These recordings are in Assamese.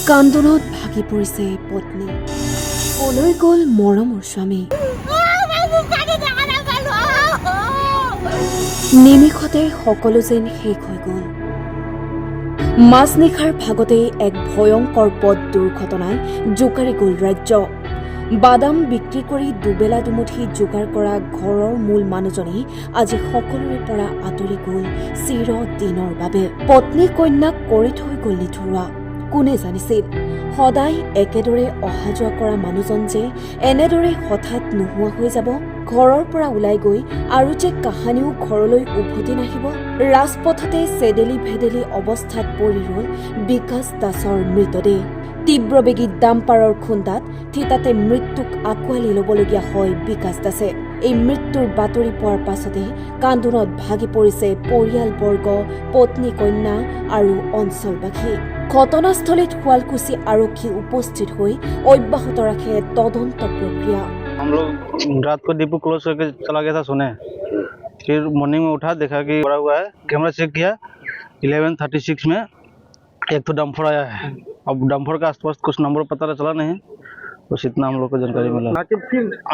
কান্দোনত ভাগি পৰিছে পত্নী কলৈ গ'ল মৰমৰ স্বামী নিমিষতে সকলো যেন শেষ হৈ গ'ল মাজনিশাৰ ভাগতেই এক ভয়ংকৰ পথ দুৰ্ঘটনাই জোকাৰি গ'ল ৰাজ্য বাদাম বিক্ৰী কৰি দুবেলা দুমুঠি যোগাৰ কৰা ঘৰৰ মূল মানুহজনী আজি সকলোৰে পৰা আঁতৰি গ'ল চিৰদিনৰ বাবে পত্নী কন্যাক কৰি থৈ গ'ল নিথৰুৱা কোনে জানিছিল সদায় একেদৰে অহা যোৱা কৰা মানুহজন যে এনেদৰে হঠাৎ নোহোৱা হৈ যাব ঘৰৰ পৰা ওলাই গৈ আৰু যে কাহানিও ঘৰলৈ উভতি নাহিব ৰাজপথতে চেডেলি ভেদেলি অৱস্থাত পৰি ৰ'ল বিকাশ দাসৰ মৃতদেহ তীব্ৰবেগী ডাম্পাৰৰ খুন্দাত থিতাতে মৃত্যুক আঁকোৱালি ল'বলগীয়া হয় বিকাশ দাসে এই মৃত্যুৰ বাতৰি পোৱাৰ পাছতে কান্দোনত ভাগি পৰিছে পৰিয়ালবৰ্গ পত্নী কন্যা আৰু অঞ্চলবাসী ঘটনাস্থলীত শুৱালকুছি আৰক্ষী উপস্থিত হৈ অব্যাহত ৰাখে তদন্ত প্ৰক্ৰিয়া हम लोग रात को डिपो क्लोज करके चला गया था सुने फिर मॉर्निंग में उठा देखा कि पड़ा हुआ है कैमरा चेक किया 11:36 में एक तो डंपर आया है अब डंपर का आसपास कुछ नंबर पता चला नहीं बस इतना हम लोग को जानकारी मिला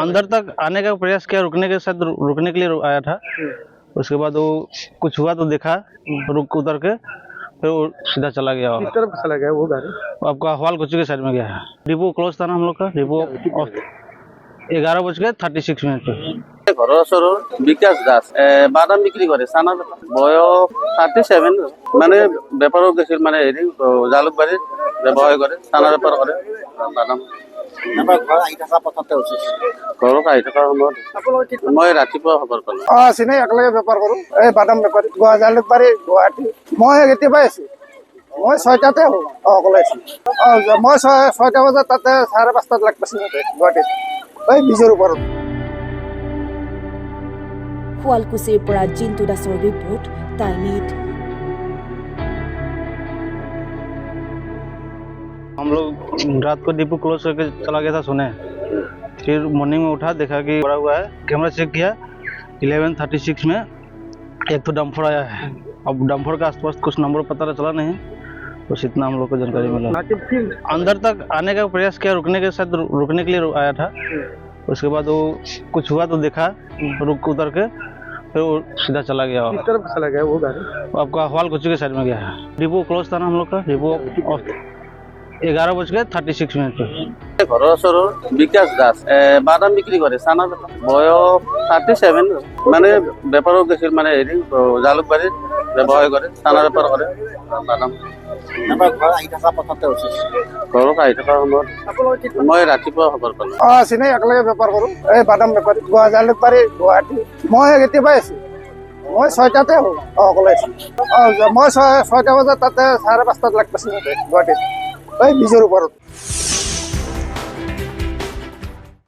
अंदर तक आने का प्रयास किया रुकने के साथ रुकने के लिए आया था उसके बाद वो कुछ हुआ तो देखा रुक उतर के फिर वो सीधा चला गया किस तरफ चला गया वो गाड़ी आपका हवालकुची के साइड में गया है डिपो क्लोज था ना हम लोग का डिपो 11:36 पे ঘৰৰ ওচৰৰ বিকাশ দাস বাদাম বিক্ৰী কৰে চানা বয়স 37 মানে বেপাৰত গৈছিল মানে হেৰি জালুকবাৰীত ব্যৱসায় কৰে চানা বেপাৰ কৰে বাদাম ঘৰত আহি থকা সময়ত মই ৰাতিপুৱা খবৰ পালোঁ চিনাই একেলগে বেপাৰ কৰোঁ এই বাদাম বেপাৰী জালুকবাৰী গুৱাহাটী মই কেতিয়াবাই আছোঁ মই 6টাতে অকলে আছোঁ মই 6টা বজাত তাতে 5:30 লাগ পাইছোঁ গুৱাহাটীত এই বীজৰ ওপৰত শুৱালকুছিৰ পৰা জিন্তু দাসৰ ৰিপৰ্ট টাইম 8 हम लोग रात को डिपो क्लोज करके चला गया था सुने फिर मॉर्निंग में उठा देखा कि पड़ा हुआ है कैमरा चेक किया 11:36 में एक तो डंपर आया है अब डंपर का आसपास कुछ नंबर पता चला नहीं बस इतना हम लोग को जानकारी मिला अंदर तक आने का प्रयास किया रुकने के साथ रुकने के लिए आया था उसके बाद वो कुछ हुआ तो देखा रुक उतर के फिर वो सीधा चला गया किस तरफ चला गया वो गाड़ी आपका हवालकुची के साइड में गया है डिपो क्लोज था ना हम लोग का डिपो 11:36 पे ঘৰৰ ওচৰৰ বিকাশ দাস বাদাম বিক্ৰী কৰে চানা বয়স 37 মানে বেপাৰত গৈছিল মানে হেৰি জালুকবাৰীত ব্যৱসায় কৰে চানা বেপাৰ কৰে বাদাম ঘৰত আহি থকা সময়ত মই ৰাতিপুৱা খবৰ পালোঁ চিনাই একেলগে বেপাৰ কৰোঁ এই বাদাম বেপাৰী জালুকবাৰী গুৱাহাটী মই কেতিয়াবাই আছোঁ মই 6টাতে অকলে আছোঁ মই 6টা বজাত তাতে 5:30 লাগ পাইছোঁ গুৱাহাটীত এই বীজৰ ওপৰত